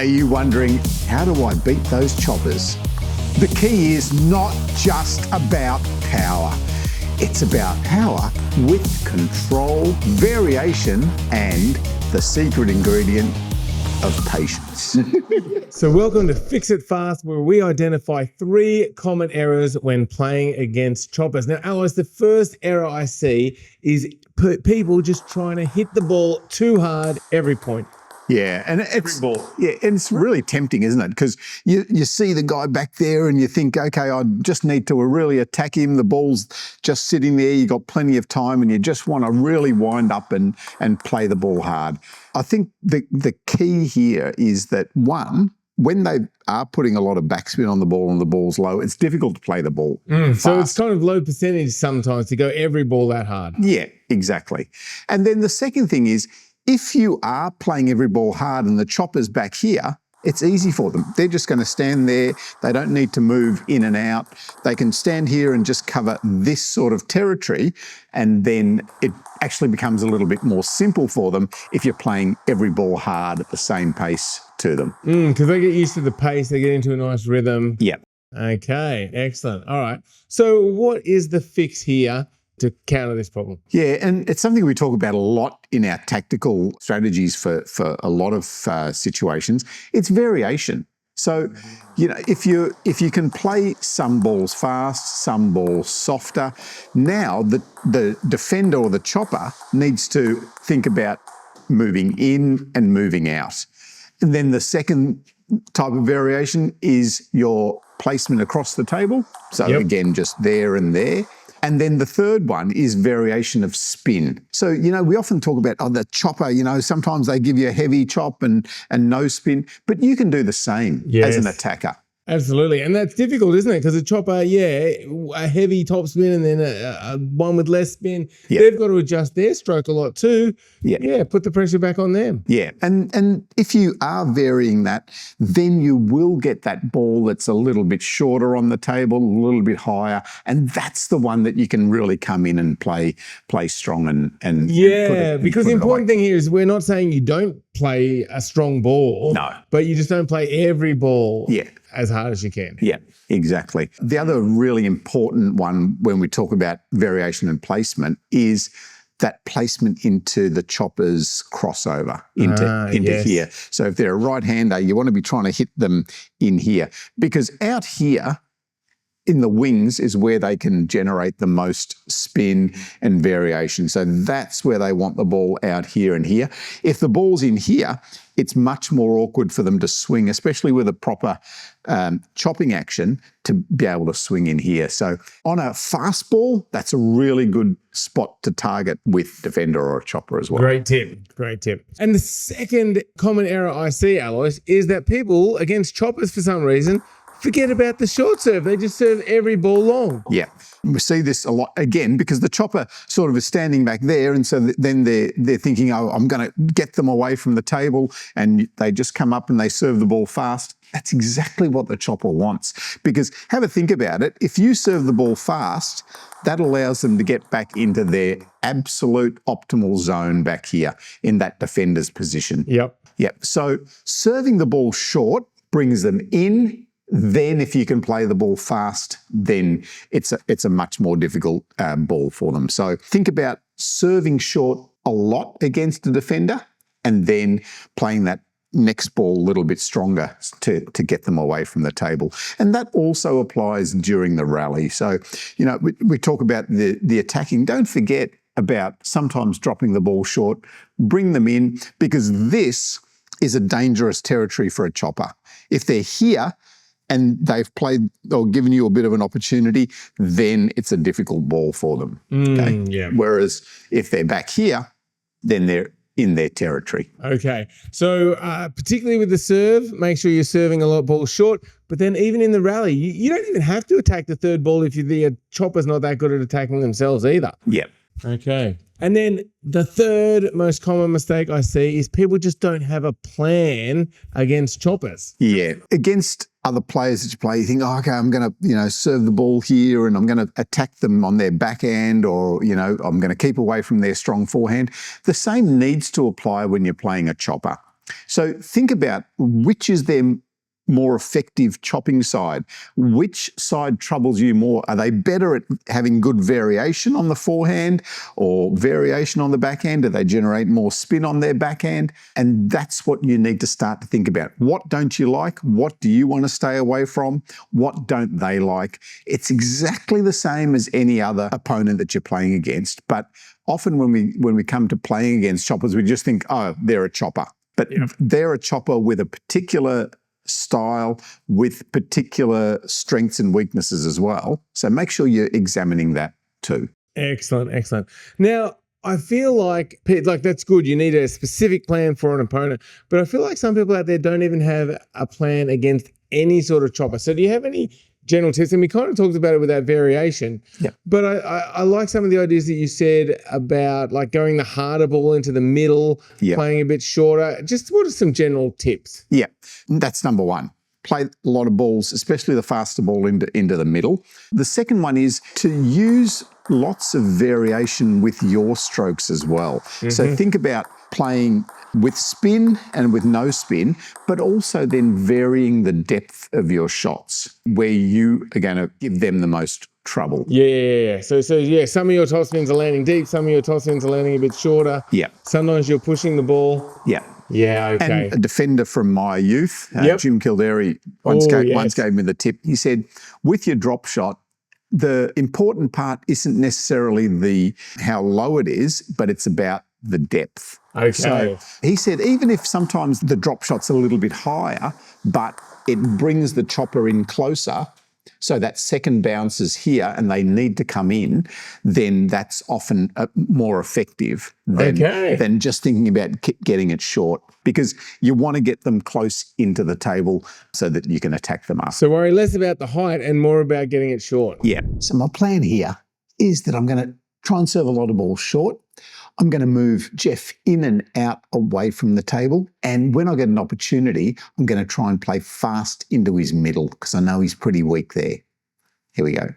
Are you wondering, how do I beat those choppers? The key is not just about power. It's about power with control, variation, and the secret ingredient of patience. So welcome to Fix It Fast, where we identify 3 common errors when playing against choppers. Now, Alois, the first error I see is people just trying to hit the ball too hard every point. Yeah, and it's really tempting, isn't it? Because you see the guy back there and you think, okay, I just need to really attack him. The ball's just sitting there. You got plenty of time, and you just want to really wind up and play the ball hard. I think the key here is that, one, when they are putting a lot of backspin on the ball and the ball's low, it's difficult to play the ball fast. So it's kind of low percentage sometimes to go every ball that hard. Yeah, exactly. And then the second thing is, if you are playing every ball hard and the chopper's back here, it's easy for them. They're just going to stand there. They don't need to move in and out. They can stand here and just cover this sort of territory, and then it actually becomes a little bit more simple for them if you're playing every ball hard at the same pace to them. Because they get used to the pace, they get into a nice rhythm. Yeah. Okay, excellent. All right. So what is the fix here to counter this problem? Yeah, and it's something we talk about a lot in our tactical strategies for a lot of situations. It's variation. So, if you can play some balls fast, some balls softer, now the defender or the chopper needs to think about moving in and moving out. And then the second type of variation is your placement across the table. So again, just there and there. And then the third one is variation of spin. So, we often talk about, the chopper, sometimes they give you a heavy chop and no spin, but you can do the same as an attacker. Absolutely. And that's difficult, isn't it? Because a chopper, a heavy top spin and then a one with less spin, they've got to adjust their stroke a lot too. Yeah, put the pressure back on them. Yeah, and if you are varying that, then you will get that ball that's a little bit shorter on the table, a little bit higher, and that's the one that you can really come in and play strong and because the important thing here is we're not saying you don't play a strong ball. No. But you just don't play every ball as hard as you can. Yeah, exactly. The other really important one when we talk about variation and placement is that placement into the chopper's crossover into here. So if they're a right-hander, you want to be trying to hit them in here, because out here in the wings is where they can generate the most spin and variation. So that's where they want the ball, out here and here. If the ball's in here, it's much more awkward for them to swing, especially with a proper chopping action, to be able to swing in here. So on a fast ball, that's a really good spot to target with defender or a chopper as well. Great tip. And the second common error I see, Alois, is that people against choppers, for some reason, forget about the short serve. They just serve every ball long. Yeah, we see this a lot again because the chopper sort of is standing back there, and so then they're thinking, I'm going to get them away from the table, and they just come up and they serve the ball fast. That's exactly what the chopper wants, because have a think about it. If you serve the ball fast, that allows them to get back into their absolute optimal zone back here in that defender's position. Yep. So serving the ball short brings them in. Then if you can play the ball fast, then it's a much more difficult ball for them. So think about serving short a lot against a defender and then playing that next ball a little bit stronger to get them away from the table. And that also applies during the rally. So, we talk about the attacking. Don't forget about sometimes dropping the ball short, bring them in, because this is a dangerous territory for a chopper. If they're here and they've played or given you a bit of an opportunity, then it's a difficult ball for them. Whereas if they're back here, then they're in their territory. Okay. So particularly with the serve, make sure you're serving a lot of balls short. But then even in the rally, you don't even have to attack the third ball if the chopper's not that good at attacking themselves either. Yeah. Okay. And then the third most common mistake I see is people just don't have a plan against choppers. Yeah. Against other players that you play, you think, okay, I'm going to, serve the ball here and I'm going to attack them on their backhand, or, I'm going to keep away from their strong forehand. The same needs to apply when you're playing a chopper. So think about which is their more effective chopping side. Which side troubles you more? Are they better at having good variation on the forehand or variation on the backhand? Do they generate more spin on their backhand? And that's what you need to start to think about. What don't you like? What do you want to stay away from? What don't they like? It's exactly the same as any other opponent that you're playing against. But often when we come to playing against choppers, we just think, oh, they're a chopper. But they're a chopper with a particular style, with particular strengths and weaknesses as well. So make sure you're examining that too. Excellent, excellent. Now, I feel like that's good. You need a specific plan for an opponent, but I feel like some people out there don't even have a plan against any sort of chopper. So do you have any general tips? And we kind of talked about it with that variation. Yeah. But I like some of the ideas that you said about like going the harder ball into the middle, playing a bit shorter. Just what are some general tips? Yeah, that's number one. Play a lot of balls, especially the faster ball into the middle. The second one is to use lots of variation with your strokes as well. So think about playing with spin and with no spin, but also then varying the depth of your shots where you are going to give them the most trouble. Yeah. So some of your top spins are landing deep, some of your top spins are landing a bit shorter. Yeah. Sometimes you're pushing the ball. Yeah. Yeah, okay. And a defender from my youth, Jim Kildare, once gave me the tip. He said, with your drop shot, the important part isn't necessarily how low it is, but it's about the depth. Okay. So he said, even if sometimes the drop shot's a little bit higher, but it brings the chopper in closer, so that second bounce is here and they need to come in, then that's often more effective than just thinking about getting it short, because you want to get them close into the table so that you can attack them up. So worry less about the height and more about getting it short. Yeah. So my plan here is that I'm going to try and serve a lot of balls short. I'm going to move Jeff in and out away from the table. And when I get an opportunity, I'm going to try and play fast into his middle because I know he's pretty weak there. Here we go.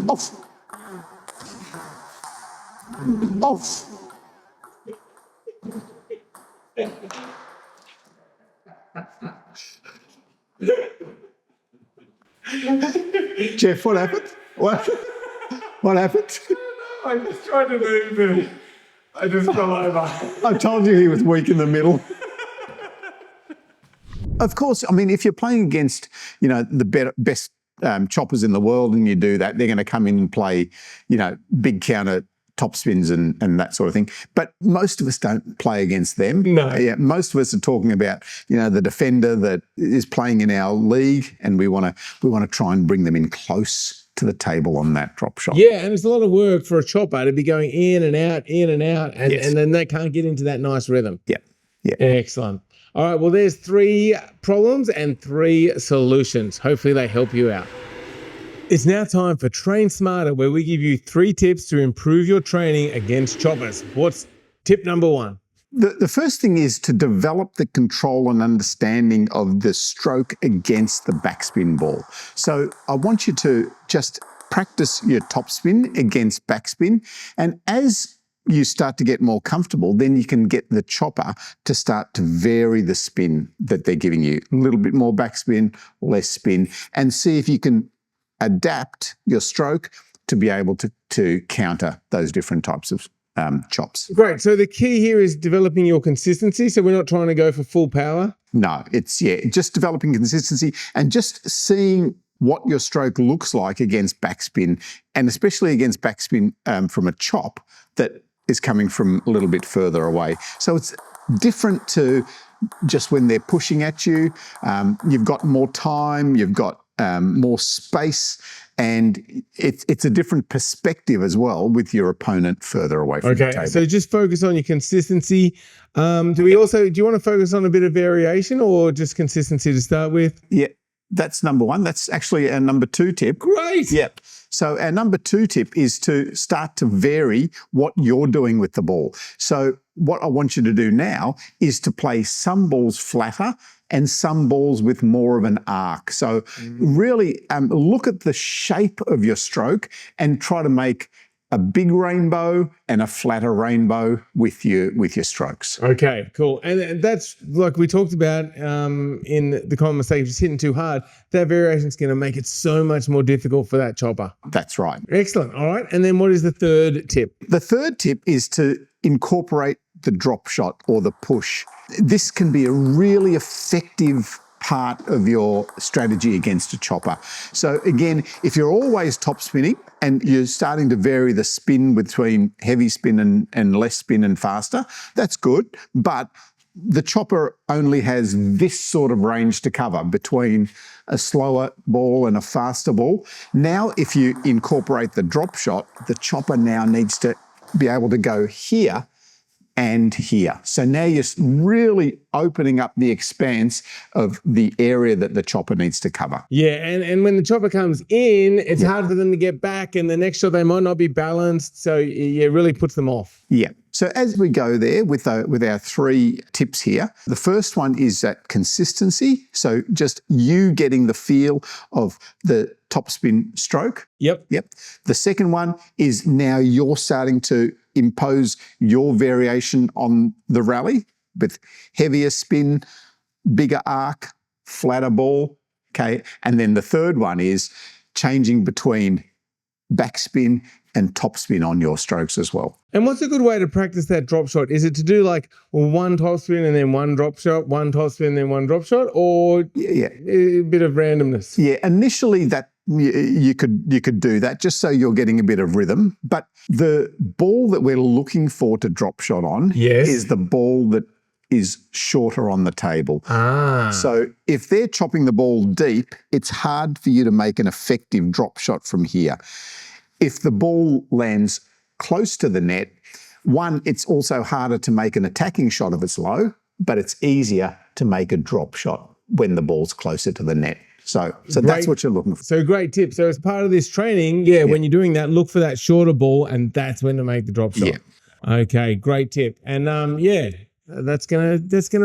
Off. Off. Jeff, what happened? What happened? I just tried to move and I just fell over. I told you he was weak in the middle. Of course, I mean, if you're playing against, the best choppers in the world and you do that, they're going to come in and play, big counter top spins and that sort of thing. But most of us don't play against them. No. Yeah, most of us are talking about, the defender that is playing in our league, and we want to try and bring them in close to the table on that drop shot. Yeah, and it's a lot of work for a chopper to be going in and out, and then they can't get into that nice rhythm. Yeah. Excellent. All right, well, there's 3 problems and 3 solutions. Hopefully they help you out. It's now time for Train Smarter, where we give you 3 tips to improve your training against choppers. What's tip number 1? The first thing is to develop the control and understanding of the stroke against the backspin ball. So I want you to just practice your topspin against backspin, and as you start to get more comfortable, then you can get the chopper to start to vary the spin that they're giving you. A little bit more backspin, less spin, and see if you can adapt your stroke to be able to counter those different types of chops. Great. So the key here is developing your consistency. So we're not trying to go for full power. No, it's just developing consistency and just seeing what your stroke looks like against backspin, and especially against backspin from a chop that is coming from a little bit further away. So it's different to just when they're pushing at you. You've got more time, you've got more space, And it's a different perspective as well with your opponent further away from the table. So just focus on your consistency. Do you want to focus on a bit of variation or just consistency to start with? Yeah, that's number one. That's actually our number 2 tip. Great. Yep. So our number 2 tip is to start to vary what you're doing with the ball. So what I want you to do now is to play some balls flatter and some balls with more of an arc. So really look at the shape of your stroke and try to make a big rainbow and a flatter rainbow with your strokes. Okay, cool. And that's like we talked about in the common mistake, just hitting too hard. That variation is going to make it so much more difficult for that chopper. That's right. Excellent. All right. And then what is the third tip? The third tip is to incorporate the drop shot or the push. This can be a really effective part of your strategy against a chopper. So again, if you're always top spinning and you're starting to vary the spin between heavy spin and less spin and faster, that's good. But the chopper only has this sort of range to cover between a slower ball and a faster ball. Now, if you incorporate the drop shot, the chopper now needs to be able to go here and here. So now you're really opening up the expanse of the area that the chopper needs to cover. Yeah, and when the chopper comes in, it's hard for them to get back, and the next shot they might not be balanced, so it really puts them off. Yeah. So as we go there with our 3 tips here, the first one is that consistency. So just you getting the feel of the topspin stroke. Yep. The second one is now you're starting to impose your variation on the rally with heavier spin, bigger arc, flatter ball. Okay. And then the third one is changing between backspin and topspin on your strokes as well. And what's a good way to practice that drop shot? Is it to do like one topspin and then one drop shot, one topspin and then one drop shot, or a bit of randomness? Yeah, initially that you could do that just so you're getting a bit of rhythm. But the ball that we're looking for to drop shot on is the ball that is shorter on the table. So if they're chopping the ball deep, it's hard for you to make an effective drop shot from here. If the ball lands close to the net, one, it's also harder to make an attacking shot if it's low, but it's easier to make a drop shot when the ball's closer to the net. So that's what you're looking for. So great tip. So as part of this training, when you're doing that, look for that shorter ball, and that's when to make the drop shot. Yeah. Okay, great tip. And that's gonna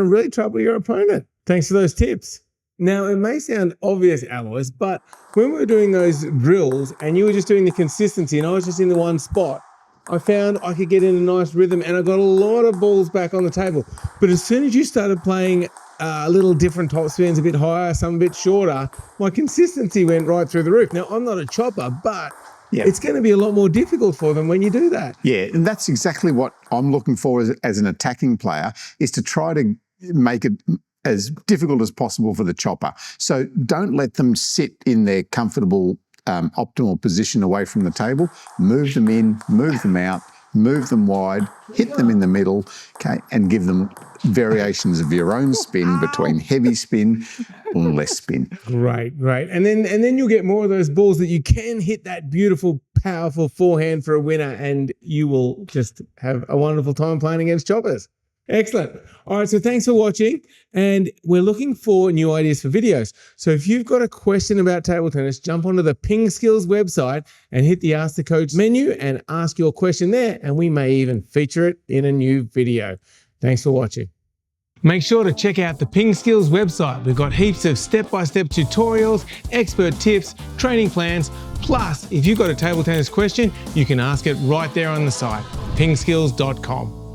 really trouble your opponent. Thanks for those tips. Now, it may sound obvious, Alois, but when we were doing those drills and you were just doing the consistency and I was just in the one spot, I found I could get in a nice rhythm and I got a lot of balls back on the table. But as soon as you started playing a little different top spins, a bit higher, some a bit shorter, my consistency went right through the roof. Now, I'm not a chopper, but it's going to be a lot more difficult for them when you do that. Yeah, and that's exactly what I'm looking for as an attacking player, is to try to make it as difficult as possible for the chopper. So don't let them sit in their comfortable, optimal position away from the table. Move them in, move them out, move them wide, hit them in the middle, okay, and give them variations of your own spin between heavy spin and less spin. Great. And then you'll get more of those balls that you can hit that beautiful, powerful forehand for a winner, and you will just have a wonderful time playing against choppers. Excellent. All right, so thanks for watching, and we're looking for new ideas for videos. So if you've got a question about table tennis, jump onto the PingSkills website and hit the Ask the Coach menu and ask your question there, and we may even feature it in a new video. Thanks for watching. Make sure to check out the PingSkills website. We've got heaps of step-by-step tutorials, expert tips, training plans. Plus, if you've got a table tennis question, you can ask it right there on the site, pingskills.com.